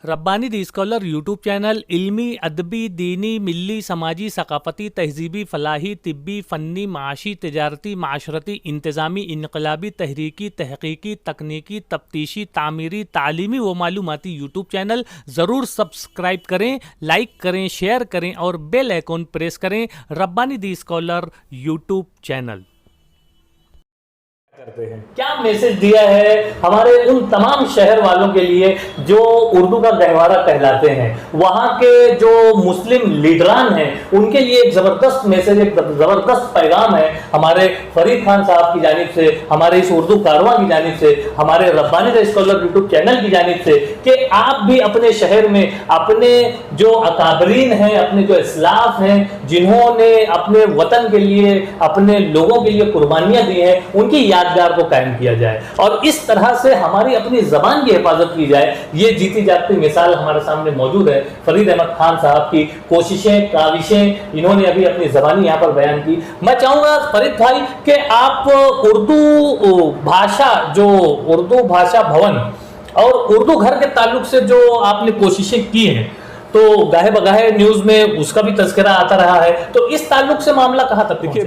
रब्बानी दी scholar YouTube channel इल्मी, अदबी, दीनी, मिल्ली, समाजी, सकाफ़ती, तहज़ीबी, फ़लाही, तिब्बी, फ़न्नी, माशी, तिजारती, माशरती, इंतज़ामी, इनकलाबी, तहरीकी, तहक़ीक़ी, तकनीकी, तफ्तीशी, तामीरी, तालीमी व मालूमाती यूट्यूब चैनल ज़रूर सब्सक्राइब करें, लाइक करें, शेयर करें और बेल आइकन प्रेस करें। रब्बानी दी स्कॉलर यूट्यूब चैनल करते हैं। क्या मैसेज दिया है हमारे उन तमाम शहर वालों के लिए जो उर्दू का गहवारा कहलाते हैं, वहां के जो मुस्लिम लीडरान हैं उनके लिए एक जबरदस्त मैसेज, एक जबरदस्त पैगाम है हमारे फरीद खान साहब की जानिब से, हमारे इस उर्दू कारवां की जानिब से, हमारे Rabbani the scholar YouTube channel की जानिब से कि आप भी अपने शहर में अपने जो अकाबरीन हैं, अपने जो इस्लाफ हैं, जिन्होंने अपने वतन के लिए, अपने लोगों के लिए कुर्बानियां दी हैं, उनकी यादगार को कायम किया जाए और इस तरह से हमारी अपनी जबान की हिफाजत की जाए। ये जीती जागती मिसाल हमारे सामने मौजूद है फरीद अहमद खान साहब की कोशिशें, काविशें, इन्होंने अभी अपनी जबानी यहाँ पर बयान की। मैं चाहूंगा फरीद भाई कि आप उर्दू भाषा भवन और उर्दू घर के ताल्लुक से जो आपने कोशिशें की हैं, तो गाहे बगाहे न्यूज में उसका भी तज़किरा आता रहा है, तो इस ताल्लुक से मामला कहाँ तक देखिए,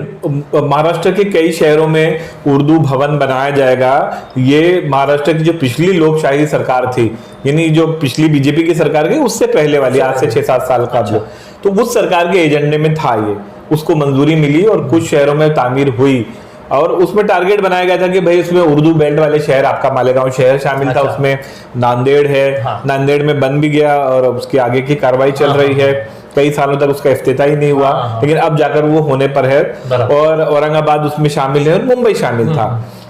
महाराष्ट्र के कई शहरों में उर्दू भवन बनाया जाएगा। ये महाराष्ट्र की जो पिछली लोकशाही सरकार थी, यानी जो पिछली बीजेपी की सरकार थी उससे पहले वाली, आज से 6-7 साल का, अच्छा। तो उस सरकार के एजेंडे में था ये, उसको मंजूरी मिली और कुछ शहरों में तामीर हुई और उसमें टारगेट बनाया गया था कि भाई उसमें उर्दू बेल्ट वाले शहर, आपका मालेगांव शहर शामिल था, उसमें नांदेड़ है, हाँ। नांदेड़ में बन भी गया और उसकी आगे की कार्रवाई चल रही है, कई सालों तक उसका इफ्तिताह ही नहीं हुआ, लेकिन अब जाकर वो होने पर है और औरंगाबाद उसमें शामिल है और मुंबई शामिल था।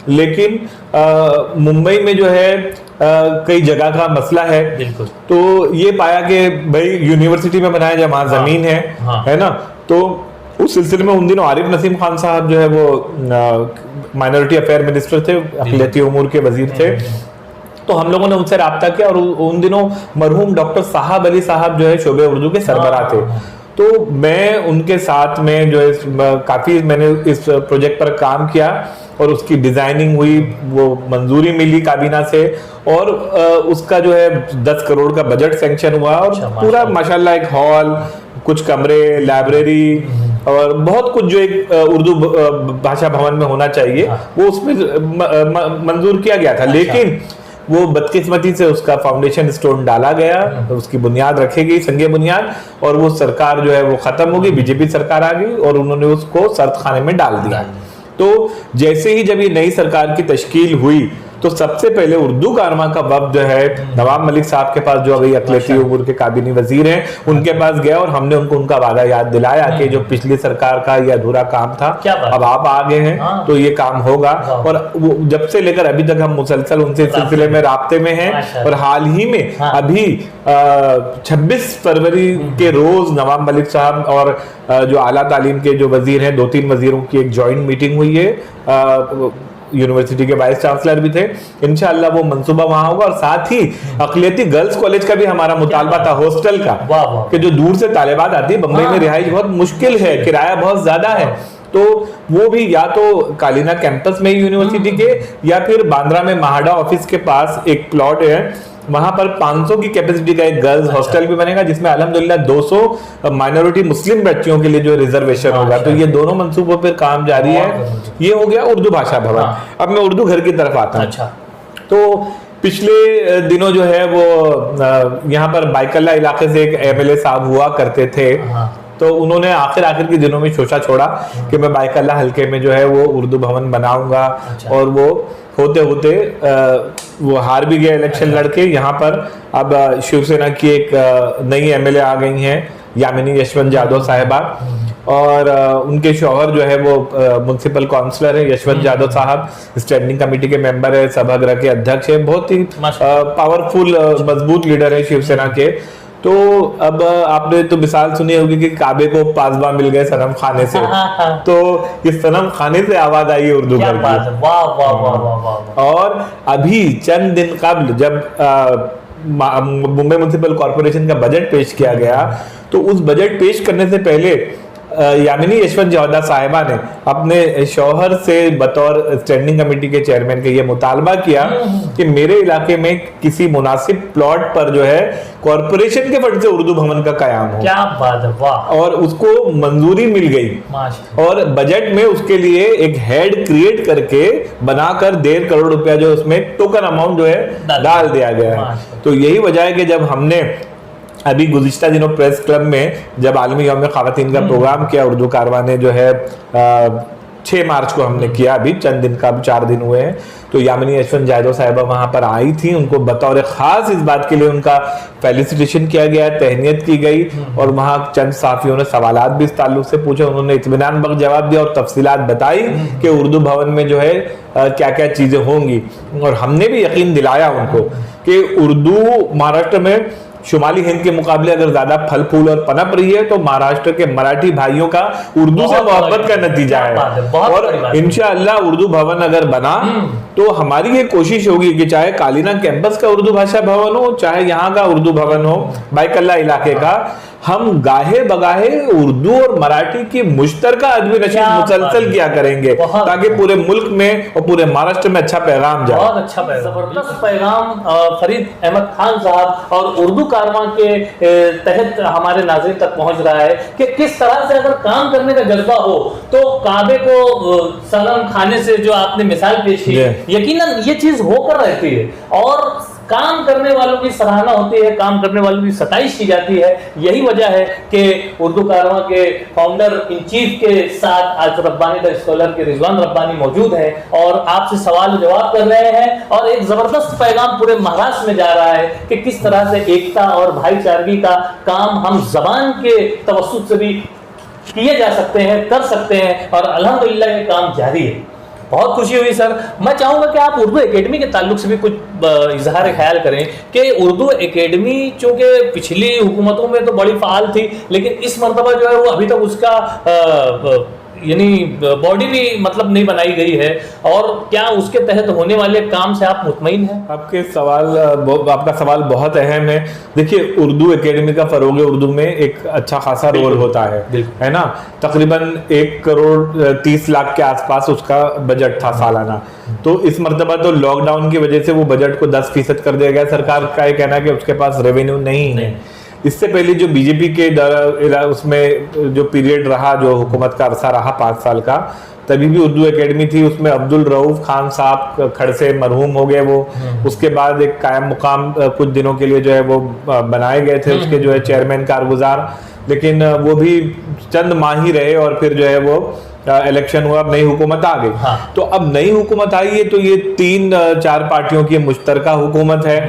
लेकिन मुंबई में जो है कई जगह का मसला है, तो ये पाया कि भाई यूनिवर्सिटी में बनाया जाए, वहां जमीन है ना, तो उस सिलसिले में उन दिनों आरिफ नसीम खान साहब जो है वो माइनॉरिटी अफेयर मिनिस्टर थे, अक़लियती उमूर के वजीर थे, तो हम लोगों ने उनसे राब्ता किया और उन दिनों मरहूम डॉक्टर साहब अली साहब जो है शोबे उर्दू के सरबराह थे, तो मैं उनके साथ में जो है काफी मैंने इस प्रोजेक्ट पर काम किया और उसकी डिजाइनिंग हुई, वो मंजूरी मिली काबीना से और उसका जो है 10 करोड़ का बजट सैंक्शन हुआ और पूरा माशाल्लाह एक हॉल, कुछ कमरे, लाइब्रेरी और बहुत कुछ जो एक उर्दू भाषा भवन में होना चाहिए वो उसमें मंजूर किया गया था। लेकिन वो बदकिस्मती से उसका फाउंडेशन स्टोन डाला गया, उसकी बुनियाद रखी गई, संगे बुनियाद, और वो सरकार जो है वो खत्म हो गई, बीजेपी सरकार आ गई और उन्होंने उसको सर्द खाने में डाल दिया। तो जैसे ही जब ये नई सरकार की तश्कील हुई तो सबसे पहले उर्दू कारवां का वक्त जो है नवाब मलिक साहब के पास, जो अभी अक़लियती उमूर के काबीनी वजीर हैं, उनके पास गया और हमने उनका वादा याद दिलाया कि जो पिछली सरकार का ये अधूरा काम था अब आप आ गए हैं तो ये काम होगा। और जब से लेकर अभी तक हम मुसलसल उनसे सिलसिले में राब्ते में हैं और हाल ही में अभी 26 फरवरी के रोज नवाब मलिक साहब और जो आला तालीम के जो वजीर हैं, 2-3 वजीरों की एक जॉइंट मीटिंग हुई है, यूनिवर्सिटी के वाइस चांसलर भी थे, इंशाअल्लाह वो मंसूबा वहां होगा। और साथ ही अक़लियती गर्ल्स कॉलेज का भी हमारा मुतालबा था, हॉस्टल का, कि जो दूर से तालिबात आती है, बम्बई में रिहाइश बहुत मुश्किल है, किराया बहुत ज्यादा है, तो वो भी या तो कालीना कैंपस में यूनिवर्सिटी के या फिर बांद्रा में महाडा ऑफिस के पास एक प्लॉट है, वहां पर 500 की कैपेसिटी का एक गर्ल्स हॉस्टल भी बनेगा, जिसमें अल्हम्दुलिल्लाह 200 माइनॉरिटी मुस्लिम बच्चियों के लिए जो रिजर्वेशन होगा। तो ये दोनों मंसूबों पर काम जारी है। ये हो गया उर्दू भाषा भवन। अब मैं उर्दू घर की तरफ आता हूँ। तो पिछले दिनों जो है वो यहाँ पर बाइकल्ला इलाके से एक एमएलए साहब हुआ करते थे, तो उन्होंने आखिर के दिनों में सोचा छोड़ा कि मैं बाइकल्ला हल्के में जो है वो उर्दू भवन बनाऊंगा, और वो होते होते वो हार भी गए इलेक्शन लड़के। यहाँ पर अब शिवसेना की एक नई एमएलए आ गई हैं, यामिनी यशवंत यादव साहिबा, और उनके शौहर जो है वो म्युनिसिपल काउंसलर है, यशवंत यादव साहब स्टैंडिंग कमेटी के मेंबर है, सभागृह के अध्यक्ष है, बहुत ही पावरफुल मजबूत लीडर है शिवसेना के। तो अब आपने तो मिसाल सुनी होगी कि काबे को पासबा मिल गए सनम खाने से, तो इस सनम खाने से आवाज आई है उर्दू घर की। और अभी चंद दिन कबल जब मुंबई म्युनिसिपल कॉर्पोरेशन का बजट पेश किया गया, तो उस बजट पेश करने से पहले यामिनी यशवंत जौहदा साहिबा ने अपने शौहर से बतौर स्टैंडिंग कमेटी के चेयरमैन के ये मुतालबा किया कि मेरे इलाके में किसी मुनासिब प्लॉट पर जो है कॉरपोरेशन के फंड से उर्दू भवन का कयाम हो। क्या बात है, वाह। और उसको मंजूरी मिल गई माशाल्लाह। और बजट में उसके लिए एक हेड क्रिएट करके बनाकर 1.5 करोड़ रुपया जो उसमें टोकन अमाउंट जो है डाल दिया गया है। तो यही वजह है कि जब हमने अभी गुज़िश्ता दिनों प्रेस क्लब में जब आलमी यौम ख़वातीन का प्रोग्राम किया, उर्दू कारवां ने जो है 6 मार्च को हमने किया, अभी चंद दिन का 4 दिन हुए हैं, तो यामिनी यशवंत जौहदा साहिबा वहां पर आई थी। उनको बतौर खास इस बात के लिए उनका फेलिसिटेशन किया गया, तहनीत की गई और वहां चंद साफियों ने सवालात भी इस ताल्लुक से पूछे। उन्होंने इत्मीनान बख्श जवाब दिया और तफसीलात बताई कि उर्दू भवन में जो है क्या क्या चीजें होंगी। और हमने भी यकीन दिलाया उनको कि उर्दू महाराष्ट्र में शुमाली हिंद के मुकाबले अगर ज्यादा फल फूल और पनप रही है तो महाराष्ट्र के मराठी भाइयों का उर्दू से मोहब्बत का नतीजा है। और इंशाअल्लाह उर्दू भवन अगर बना तो हमारी ये कोशिश होगी कि चाहे कालीना कैंपस का उर्दू भाषा भवन हो, चाहे यहाँ का उर्दू भवन हो, बाइकल्ला इलाके का, हम गाहे बगाहे उर्दू और मराठी की मुश्तरका अदबी नशीद मुसलसल किया करेंगे ताकि पूरे मुल्क में और पूरे महाराष्ट्र में अच्छा पैगाम जाए। बहुत अच्छा पैगाम, जबरदस्त पैगाम फरीद अहमद खान साहब और उर्दू कारवां के तहत हमारे नाज़रीन तक पहुंच रहा है कि किस तरह से अगर काम करने का जज्बा हो तो काबे को सलाम खाने से जो आपने मिसाल पेश की, यकीनन ये चीज होकर रहती है और काम करने वालों की सराहना होती है, काम करने वालों की सताइश की जाती है। यही वजह है कि उर्दू कारवां के फाउंडर इन चीफ के साथ आज रब्बानी द स्कॉलर के रिजवान रब्बानी मौजूद हैं और आपसे सवाल जवाब कर रहे हैं और एक जबरदस्त पैगाम पूरे महाराष्ट्र में जा रहा है कि किस तरह से एकता और भाईचारगी का काम हम जबान के तवस्सुत से भी किए जा सकते हैं, कर सकते हैं और अल्हम्दुलिल्लाह ये काम जारी है। बहुत खुशी हुई सर। मैं चाहूंगा कि आप उर्दू एकेडमी के ताल्लुक से भी कुछ इजहार ख्याल करें कि उर्दू एकेडमी चूंकि पिछली हुकूमतों में तो बड़ी फाल थी, लेकिन इस मरतबा जो है वो अभी तक उसका यानी बॉडी भी मतलब नहीं बनाई गई है, और क्या उसके तहत होने वाले काम से आप मुतमईन हैं? आपका सवाल बहुत अहम है। देखिए, उर्दू एकेडमी का फरोग उर्दू में एक अच्छा खासा रोल होता है ना। तकरीबन 1 करोड़ 30 लाख के आसपास उसका बजट था सालाना। तो इस मरतबा तो लॉकडाउन की वजह से वो बजट को 10% कर दिया गया। सरकार का ये कहना है कि उसके पास रेवेन्यू नहीं है। इससे पहले जो बीजेपी के उसमें जो पीरियड रहा, जो हुकूमत का अरसा रहा 5 साल का, तभी भी उर्दू एकेडमी थी। उसमें अब्दुल रऊफ खान साहब खड़से मरहूम हो गए वो। उसके बाद एक कायम मुकाम कुछ दिनों के लिए जो है वो बनाए गए थे उसके जो है चेयरमैन कारगुजार, लेकिन वो भी चंद माह ही रहे और फिर जो है वो इलेक्शन हुआ, अब नई हुकूमत आ गई। तो अब नई हुकूमत आई है तो ये 3-4 पार्टियों की मुश्तरका हुकूमत है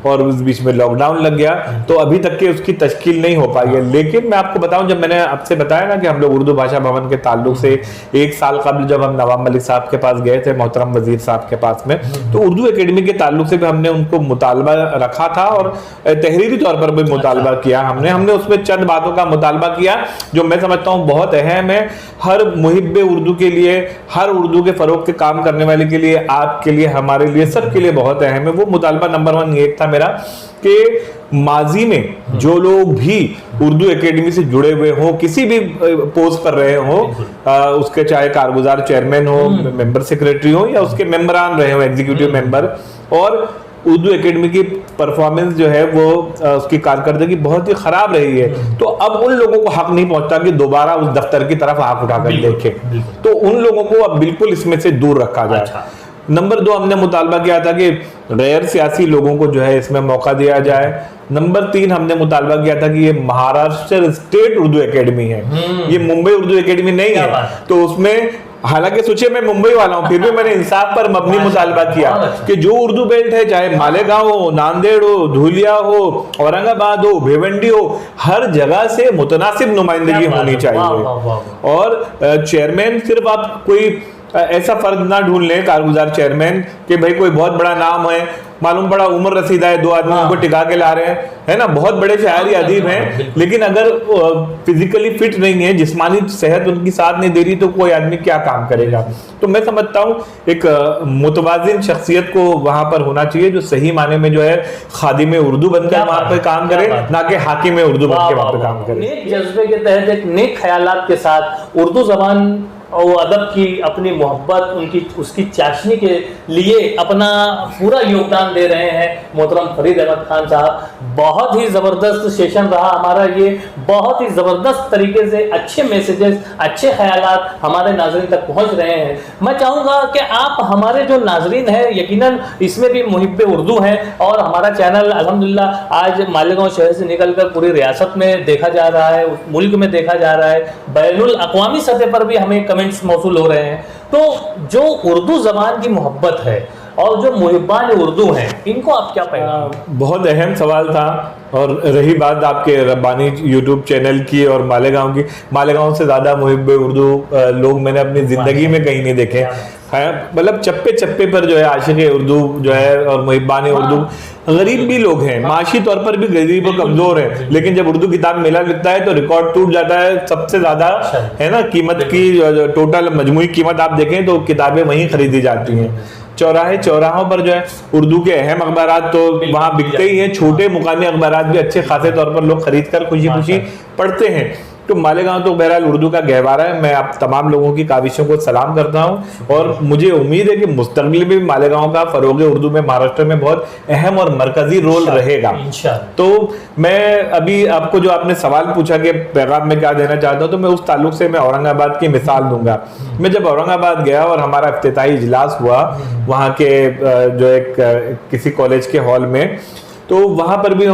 और उस बीच में लॉकडाउन लग गया, तो अभी तक के उसकी तश्कील नहीं हो पाई है। लेकिन मैं आपको बताऊं, जब मैंने आपसे बताया ना कि हम लोग उर्दू भाषा भवन के ताल्लुक से 1 साल कबल जब हम नवाब मलिक साहब के पास गए थे, मोहतरम वजीर साहब के पास में, तो उर्दू एकेडमी के ताल्लुक से भी हमने उनको मुतालबा रखा था और तहरीरी तौर पर भी मुतालबा किया। हमने उसमें चंद बातों का मुतालबा किया जो मैं समझता हूँ बहुत अहम है हर मुहिब्बे उर्दू के लिए, हर उर्दू के फरोग के काम करने वाले के लिए, आपके लिए, हमारे लिए, सबके लिए बहुत अहम है। वो मुतालबा नंबर 1 ये था मेरा कि माजी में जो लोग भी उर्दू एकेडमी से जुड़े हुए हों, किसी भी पोस्ट पर रहे हों, उसके चाहे कारगुजार चेयरमैन हो, मेंबर सेक्रेटरी हो या उसके मेंबरान रहे हो, एग्जीक्यूटिव मेंबर, और उर्दू एकेडमी की परफॉर्मेंस जो है वो उसकी कारकर्दगी बहुत ही खराब रही है, तो अब उन लोगों को हक नहीं पहुंचता कि दोबारा उस दफ्तर की तरफ आंख उठाकर देखें। तो उन लोगों को अब बिल्कुल इसमें से दूर रखा जाए। नंबर 2 हमने मुतालबा किया था कि गैर सियासी लोगों को जो है इसमें मौका दिया जाए। नंबर 3 हमने मुतालबा किया था कि ये महाराष्ट्र स्टेट उर्दू एकेडमी है, ये मुंबई उर्दू एकेडमी नहीं है। तो उसमें हालांकि सोचिए मैं मुंबई वाला हूं, फिर भी मैंने इंसाफ पर मबनी मुतालबा किया कि जो उर्दू बेल्ट है, चाहे मालेगांव हो, नांदेड़ हो, धुलिया हो, औरंगाबाद हो, भिवंडी हो, हर जगह से मुतनासिब नुमाइंदगी होनी चाहिए। और चेयरमैन सिर्फ आप कोई ऐसा फर्ज ना ढूंढ लें कारगुजार चेयरमैन कि भाई कोई बहुत बड़ा नाम है, मालूम पड़ा उम्र रसीदा है, 2 आदमी उनको टिका के ला रहे हैं, है ना, बहुत बड़े शायरी अदीब हैं, लेकिन अगर फिजिकली फिट नहीं है, जिस्मानी सेहत उनकी साथ नहीं दे रही, तो कोई आदमी क्या काम करेगा। तो मैं समझता हूँ एक मुतवाजिन शख्सियत को वहां पर होना चाहिए, जो सही माने में जो है खादिम उर्दू बनकर वहां पर काम करे, ना कि हाकिम उर्दू बनकर वहां पर काम करे। नेक जज्बे के तहत, एक नेक ख्यालात के साथ उर्दू जबान और अदब की अपनी मोहब्बत, उनकी उसकी चाशनी के लिए अपना पूरा योगदान दे रहे हैं मोहतरम फरीद अहमद खान साहब। बहुत ही ज़बरदस्त सेशन रहा हमारा ये, बहुत ही ज़बरदस्त तरीके से अच्छे मैसेजेस, अच्छे ख्यालात हमारे नाजरीन तक पहुंच रहे हैं। मैं चाहूँगा कि आप हमारे जो नाजरीन हैं, यकीनन इसमें भी मुहिब्बे उर्दू हैं, और हमारा चैनल अल्हम्दुलिल्लाह आज मालेगांव शहर से निकलकर पूरी रियासत में देखा जा रहा है, मुल्क में देखा जा रहा है, बैनुल अक़वामी सतह पर भी हमें कमेंट्स मौसूल हो रहे हैं। तो जो उर्दू ज़बान की मोहब्बत है और जो मुहिब्बान उर्दू हैं, इनको आप क्या पैगाम? बहुत अहम सवाल था। और रही बात आपके रब्बानी यूट्यूब चैनल की और मालेगांव की, मालेगांव से ज़्यादा मुहिब्बे उर्दू लोग मैंने अपनी ज़िंदगी में कहीं नहीं देखे हैं। मतलब चप्पे चप्पे पर जो है आशिक़ उर्दू जो है और मुहिब्बान उर्दू, गरीब भी लोग हैं, माशी तौर पर भी गरीब और कमज़ोर हैं, लेकिन जब उर्दू किताब मेला लगता है तो रिकॉर्ड टूट जाता है। सबसे ज़्यादा है ना कीमत की, टोटल मजमूई कीमत आप देखें तो किताबें वहीं खरीदी जाती हैं। चौराहों पर जो है उर्दू के अहम अखबारात तो वहाँ बिकते ही हैं, छोटे मुकामी अखबारात भी अच्छे खासे तौर पर लोग खरीद कर खुशी खुशी पढ़ते हैं। तो मालेगांव तो बहरहाल उर्दू का गहवारा है। मैं आप तमाम लोगों की काविशों को सलाम करता हूं, और मुझे उम्मीद है कि मुस्तकबिल में भी मालेगांव का फरोग उर्दू में महाराष्ट्र में बहुत अहम और मरकजी रोल रहेगा। तो मैं अभी आपको जो आपने सवाल पूछा कि पैगाम में क्या देना चाहता हूं, तो मैं उस ताल्लुक से मैं औरंगाबाद की मिसाल दूंगा। मैं जब औरंगाबाद गया और हमारा इफ्तिताही इजलास हुआ वहाँ के जो एक किसी कॉलेज के हॉल में, तो वहां पर भी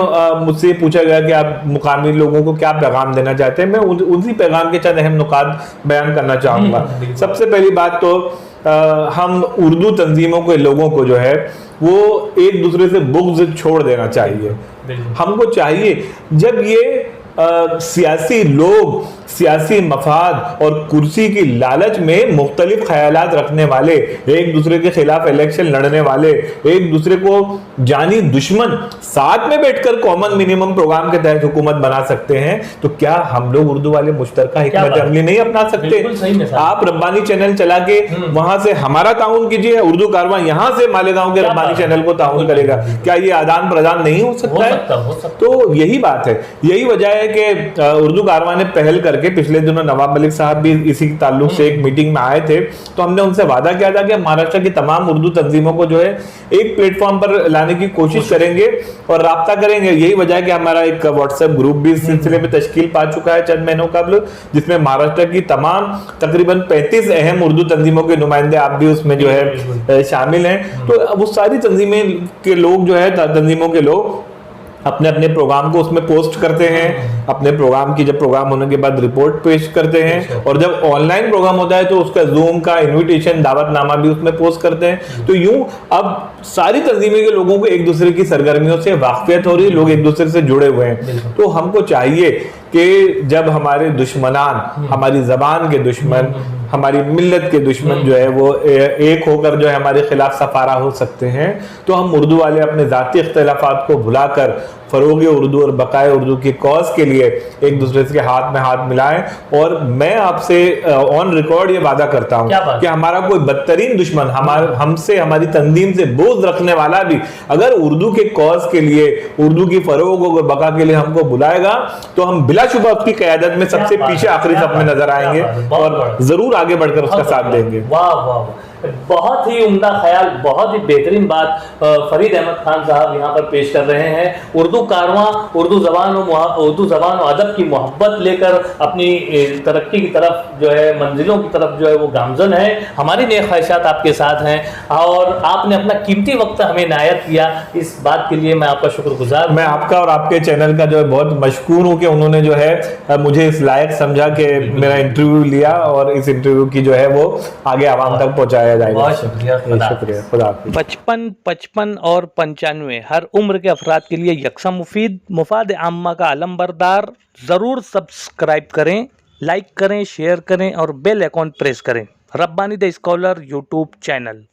मुझसे पूछा गया कि आप मुकामी लोगों को क्या पैगाम देना चाहते हैं। मैं उसी पैगाम के चंद अहम नुकात बयान करना चाहूँगा। सबसे पहली बात तो हम उर्दू तंजीमों के लोगों को जो है वो एक दूसरे से बुग़्ज़ छोड़ देना चाहिए। हमको चाहिए जब ये सियासी लोग सियासी मफाद और कुर्सी की लालच में मुख्तलिफ ख्यालात रखने वाले, एक दूसरे के खिलाफ इलेक्शन लड़ने वाले, एक दूसरे को जानी दुश्मन साथ में बैठकर कॉमन मिनिमम प्रोग्राम के तहत हुकूमत बना सकते हैं, तो क्या हम लोग उर्दू वाले मुश्तरका हिकमत अमली नहीं अपना सकते? आप रब्बानी चैनल चला के वहां से हमारा ताउन कीजिए, उर्दू कारवां यहाँ से मालेगांव के रब्बानी चैनल को ताउन करेगा। क्या ये आदान प्रदान नहीं हो सकता है? तो यही बात है, यही वजह है कि उर्दू कारवां ने पहल करके पिछले दिनों नवाब मलिक साहब भी इसी ताल्लुक से एक मीटिंग में आए थे, तो हमने उनसे वादा किया था कि महाराष्ट्र की तमाम उर्दू तंजीमों को जो है एक प्लेटफॉर्म पर लाने की कोशिश करेंगे और राब्ता करेंगे। यही वजह है कि हमारा एक व्हाट्सएप ग्रुप भी इस सिलसिले में तश्कील पा चुका है चंद महीनों कबल, जिसमें महाराष्ट्र की तमाम तकरीबन 35 अहम उर्दू तंजीमों के नुमाइंदे आप भी उसमें जो है शामिल हैं। तो वो सारी तंजीमें के लोग जो है, तंजीमों के लोग अपने अपने प्रोग्राम को उसमें पोस्ट करते हैं, अपने प्रोग्राम की जब प्रोग्राम होने के बाद रिपोर्ट पेश करते हैं, और जब ऑनलाइन प्रोग्राम होता है तो उसका जूम का इनविटेशन दावतनामा भी उसमें पोस्ट करते हैं। तो यूं अब सारी तंजीमें के लोगों को एक दूसरे की सरगर्मियों से वाकफियत हो रही है, लोग एक दूसरे से जुड़े हुए हैं। तो हमको चाहिए कि जब हमारे दुश्मनान, हमारी जबान के दुश्मन, हमारी मिल्लत के दुश्मन जो है वो एक होकर जो है हमारे खिलाफ सफारा हो सकते हैं, तो हम उर्दू वाले अपने ज़ाती इख्तिलाफात को भुलाकर फरोग उर्दू और बकाए उर्दू की कॉज के लिए एक दूसरे के हाथ में हाथ मिलाएं। और मैं आपसे ऑन रिकॉर्ड ये वादा करता हूं कि हमारा कोई बदतरीन दुश्मन हमसे, हमारी तंजीम से बोझ रखने वाला भी अगर उर्दू के कॉज के लिए, उर्दू की फरोग और बका के लिए हमको बुलाएगा, तो हम बिलाशुबा उसकी क़यादत में सबसे पीछे आखिरी सब में नजर आएंगे और जरूर आगे बढ़कर उसका साथ देंगे। वाह वाह, बहुत ही उम्दा ख्याल, बहुत ही बेहतरीन बात फरीद अहमद खान साहब यहाँ पर पेश कर रहे हैं। उर्दू कारवां उर्दू ज़बान और अदब की मोहब्बत लेकर अपनी तरक्की की तरफ जो है, मंजिलों की तरफ जो है वो गामजन है। हमारी नेक ख्वाहिशात आपके साथ हैं और आपने अपना कीमती वक्त हमें इनायत किया, इस बात के लिए मैं आपका शुक्रगुजार। मैं आपका और आपके चैनल का जो है बहुत मशकूर हूँ कि उन्होंने जो है मुझे इस लायक समझा कि मेरा इंटरव्यू लिया और इस इंटरव्यू की जो है वो आगे आवाम तक पहुँचाया। बहुत शुक्रिया, खुदा। 55, 55 और 95 हर उम्र के अफराद के लिए यकसा मुफीद, मुफाद आम्मा का अलमबरदार। ज़रूर सब्सक्राइब करें, लाइक करें, शेयर करें और बेल आइकॉन प्रेस करें। Rabbani the scholar YouTube channel.